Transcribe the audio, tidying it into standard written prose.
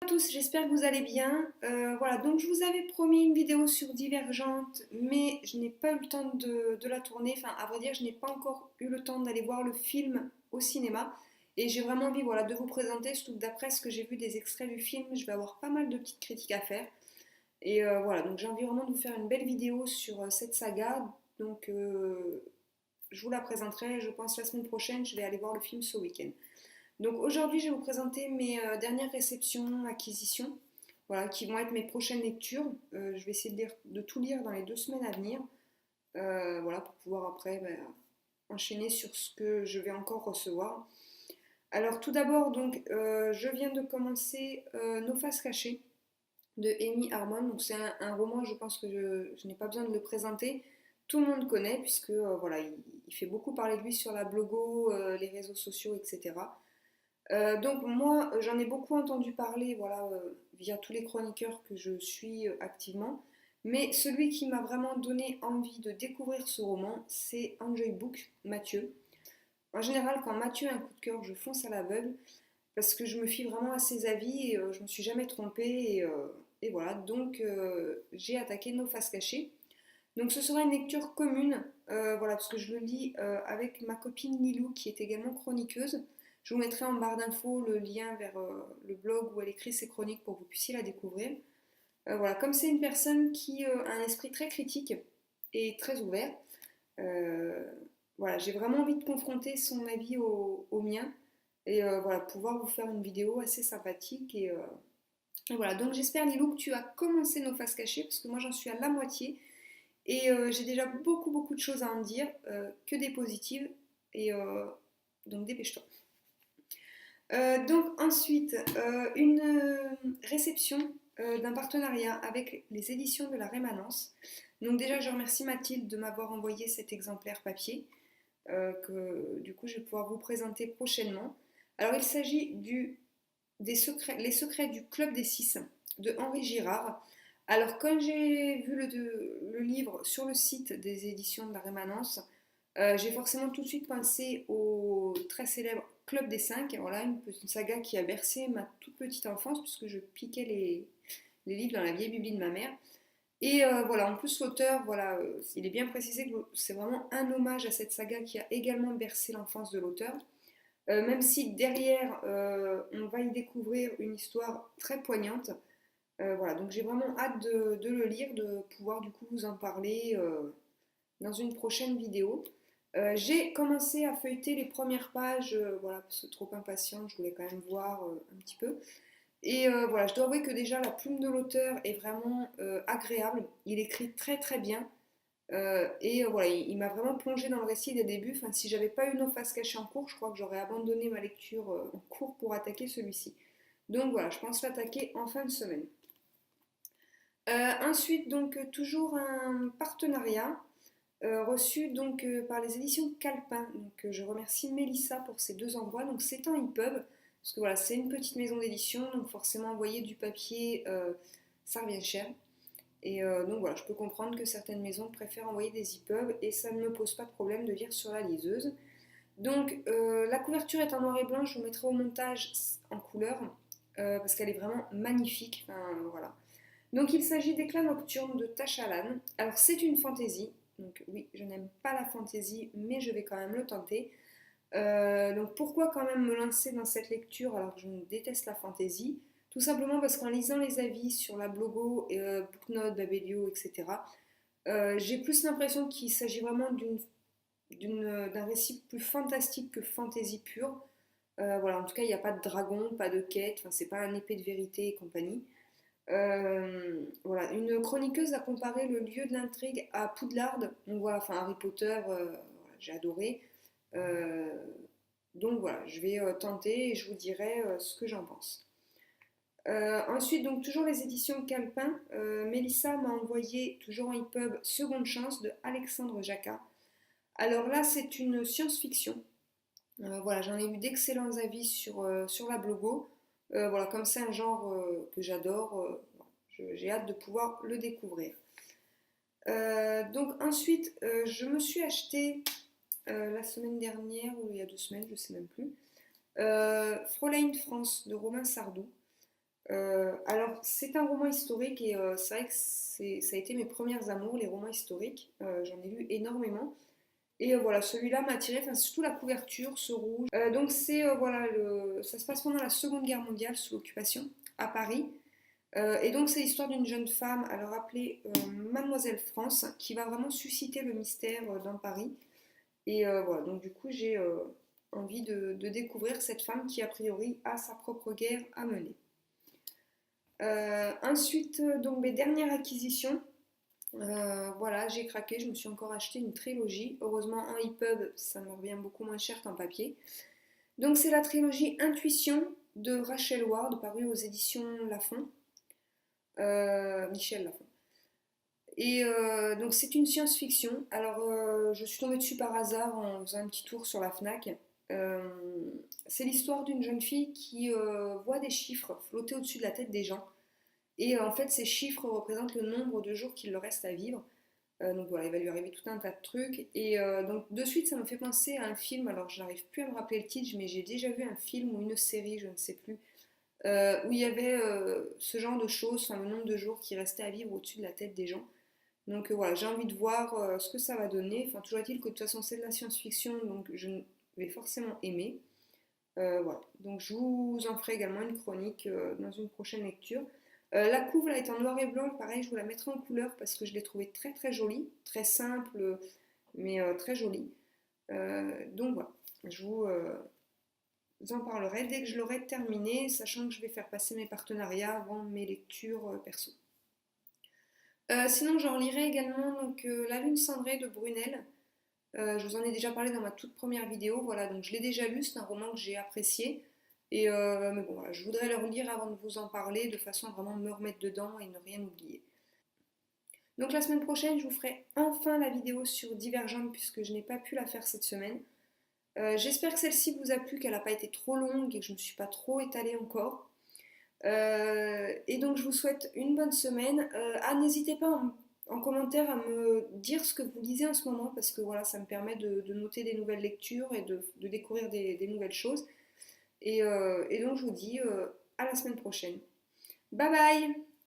À tous, j'espère que vous allez bien. Voilà, donc je vous avais promis une vidéo sur Divergente, mais je n'ai pas eu le temps de la tourner. Enfin, à vrai dire, je n'ai pas encore eu le temps d'aller voir le film au cinéma. Et j'ai vraiment envie, voilà, de vous présenter, surtout que d'après ce que j'ai vu des extraits du film, je vais avoir pas mal de petites critiques à faire. Et voilà, donc j'ai envie vraiment de vous faire une belle vidéo sur cette saga. Donc je vous la présenterai, je pense, la semaine prochaine. Je vais aller voir le film ce week-end. Donc aujourd'hui, je vais vous présenter mes dernières réceptions, acquisitions, voilà, qui vont être mes prochaines lectures. Je vais essayer de tout lire dans les 2 semaines à venir, voilà, pour pouvoir après enchaîner sur ce que je vais encore recevoir. Alors tout d'abord, donc, je viens de commencer Nos Faces Cachées de Amy Harmon. Donc c'est un roman, je pense que je n'ai pas besoin de le présenter. Tout le monde connaît puisque voilà, il fait beaucoup parler de lui sur la blogo, les réseaux sociaux, etc. Donc moi, j'en ai beaucoup entendu parler, voilà, via tous les chroniqueurs que je suis activement. Mais celui qui m'a vraiment donné envie de découvrir ce roman, c'est Enjoy Book, Mathieu. En général, quand Mathieu a un coup de cœur, je fonce à l'aveugle parce que je me fie vraiment à ses avis et je me suis jamais trompée. Et voilà, donc j'ai attaqué Nos Faces Cachées. Donc ce sera une lecture commune, voilà, parce que je le lis avec ma copine Lilou qui est également chroniqueuse. Je vous mettrai en barre d'infos le lien vers le blog où elle écrit ses chroniques pour que vous puissiez la découvrir. Voilà, comme c'est une personne qui a un esprit très critique et très ouvert, euh, voilà, j'ai vraiment envie de confronter son avis au mien et voilà, pouvoir vous faire une vidéo assez sympathique et voilà. Donc j'espère Lilou que tu as commencé Nos Faces Cachées parce que moi j'en suis à la moitié. Et j'ai déjà beaucoup de choses à en dire, que des positives. Et donc dépêche-toi. Donc ensuite, une réception d'un partenariat avec les éditions de la Rémanence. Donc déjà, je remercie Mathilde de m'avoir envoyé cet exemplaire papier que du coup je vais pouvoir vous présenter prochainement. Alors il s'agit Les secrets du Club des Six de Henri Girard. Alors, quand j'ai vu le livre sur le site des éditions de la Rémanence, j'ai forcément tout de suite pensé au très célèbre Club des Cinq. Voilà, une saga qui a bercé ma toute petite enfance, puisque je piquais les livres dans la vieille bibli de ma mère. Et voilà, en plus, l'auteur, voilà, il est bien précisé que c'est vraiment un hommage à cette saga qui a également bercé l'enfance de l'auteur. Même si derrière, on va y découvrir une histoire très poignante. Voilà, donc j'ai vraiment hâte de le lire, de pouvoir du coup vous en parler dans une prochaine vidéo. J'ai commencé à feuilleter les premières pages, voilà, parce que trop impatiente, je voulais quand même voir un petit peu. Et voilà, je dois avouer que déjà la plume de l'auteur est vraiment agréable. Il écrit très bien. Voilà, il m'a vraiment plongé dans le récit des débuts. Enfin, si j'avais pas eu Nos Faces Cachées en cours, je crois que j'aurais abandonné ma lecture en cours pour attaquer celui-ci. Donc voilà, je pense l'attaquer en fin de semaine. Ensuite, donc toujours un partenariat reçu donc par les éditions Calpin. Donc je remercie Mélissa pour ces deux envois. Donc c'est un EPUB parce que voilà, c'est une petite maison d'édition, donc forcément envoyer du papier, ça revient cher. Et donc voilà, je peux comprendre que certaines maisons préfèrent envoyer des EPUB et ça ne me pose pas de problème de lire sur la liseuse. Donc la couverture est en noir et blanc, je vous mettrai au montage en couleur parce qu'elle est vraiment magnifique. Enfin, voilà. Donc il s'agit d'Éclat nocturne de Tachalan. Alors c'est une fantaisie, donc oui, je n'aime pas la fantaisie, mais je vais quand même le tenter. Donc pourquoi quand même me lancer dans cette lecture alors que je déteste la fantaisie? Tout simplement parce qu'en lisant les avis sur la blogo, Booknote, Babelio, etc., j'ai plus l'impression qu'il s'agit vraiment d'un récit plus fantastique que fantaisie pure. Voilà, en tout cas, il n'y a pas de dragon, pas de quête, enfin, c'est pas un épée de vérité et compagnie. Voilà, une chroniqueuse a comparé le lieu de l'intrigue à Poudlard. Donc voilà, enfin Harry Potter, voilà, j'ai adoré. Euh, donc voilà, je vais tenter et je vous dirai ce que j'en pense. Ensuite, donc toujours les éditions Calpin, Mélissa m'a envoyé toujours en EPUB Seconde Chance de Alexandre Jacquat. Alors là, c'est une science-fiction. Voilà, j'en ai eu d'excellents avis sur la blogo. Voilà, comme c'est un genre que j'adore, j'ai hâte de pouvoir le découvrir. Donc ensuite, je me suis acheté la semaine dernière, ou il y a 2 semaines, je ne sais même plus, Fräulein France de Romain Sardou. Alors, c'est un roman historique et c'est vrai que ça a été mes premières amours, les romans historiques. J'en ai lu énormément. Et voilà, celui-là m'a attiré, enfin, surtout la couverture, ce rouge. Donc, voilà, ça se passe pendant la Seconde Guerre mondiale, sous l'occupation, à Paris. Et donc, c'est l'histoire d'une jeune femme, alors appelée Mademoiselle France, qui va vraiment susciter le mystère dans Paris. Et voilà, donc du coup, j'ai envie de découvrir cette femme qui, a priori, a sa propre guerre à mener. Ensuite, donc mes dernières acquisitions, voilà, j'ai craqué, je me suis encore acheté une trilogie. Heureusement, en EPUB, ça me revient beaucoup moins cher qu'en papier. Donc, c'est la trilogie Intuition de Rachel Ward, parue aux éditions Lafon, Michel Lafon. Et donc, c'est une science-fiction. Alors, je suis tombée dessus par hasard en faisant un petit tour sur la Fnac. Euh, c'est l'histoire d'une jeune fille qui voit des chiffres flotter au-dessus de la tête des gens. Et en fait, ces chiffres représentent le nombre de jours qu'il leur reste à vivre. Donc voilà, il va lui arriver tout un tas de trucs. Et donc de suite, ça me fait penser à un film. Alors je n'arrive plus à me rappeler le titre, mais j'ai déjà vu un film ou une série, je ne sais plus, où il y avait ce genre de choses, enfin le nombre de jours qui restaient à vivre au-dessus de la tête des gens. Donc voilà, j'ai envie de voir ce que ça va donner. Enfin, toujours est-il que de toute façon, c'est de la science-fiction, donc je vais forcément aimer. Voilà, donc je vous en ferai également une chronique dans une prochaine lecture. La couve là est en noir et blanc, pareil, je vous la mettrai en couleur parce que je l'ai trouvée très très jolie, très simple, mais très jolie. Donc voilà, je vous en parlerai dès que je l'aurai terminé, sachant que je vais faire passer mes partenariats avant mes lectures perso. Sinon, j'en lirai également donc, La Lune cendrée de Brunel. Je vous en ai déjà parlé dans ma toute première vidéo, voilà, donc je l'ai déjà lu, c'est un roman que j'ai apprécié. Et mais bon, voilà, je voudrais le relire avant de vous en parler, de façon à vraiment me remettre dedans et ne rien oublier. Donc la semaine prochaine, je vous ferai enfin la vidéo sur Divergente, puisque je n'ai pas pu la faire cette semaine. J'espère que celle-ci vous a plu, qu'elle n'a pas été trop longue et que je ne me suis pas trop étalée encore. Et donc je vous souhaite une bonne semaine. N'hésitez pas en commentaire à me dire ce que vous lisez en ce moment, parce que voilà, ça me permet de noter des nouvelles lectures et de découvrir des nouvelles choses. Et donc je vous dis à la semaine prochaine. Bye bye!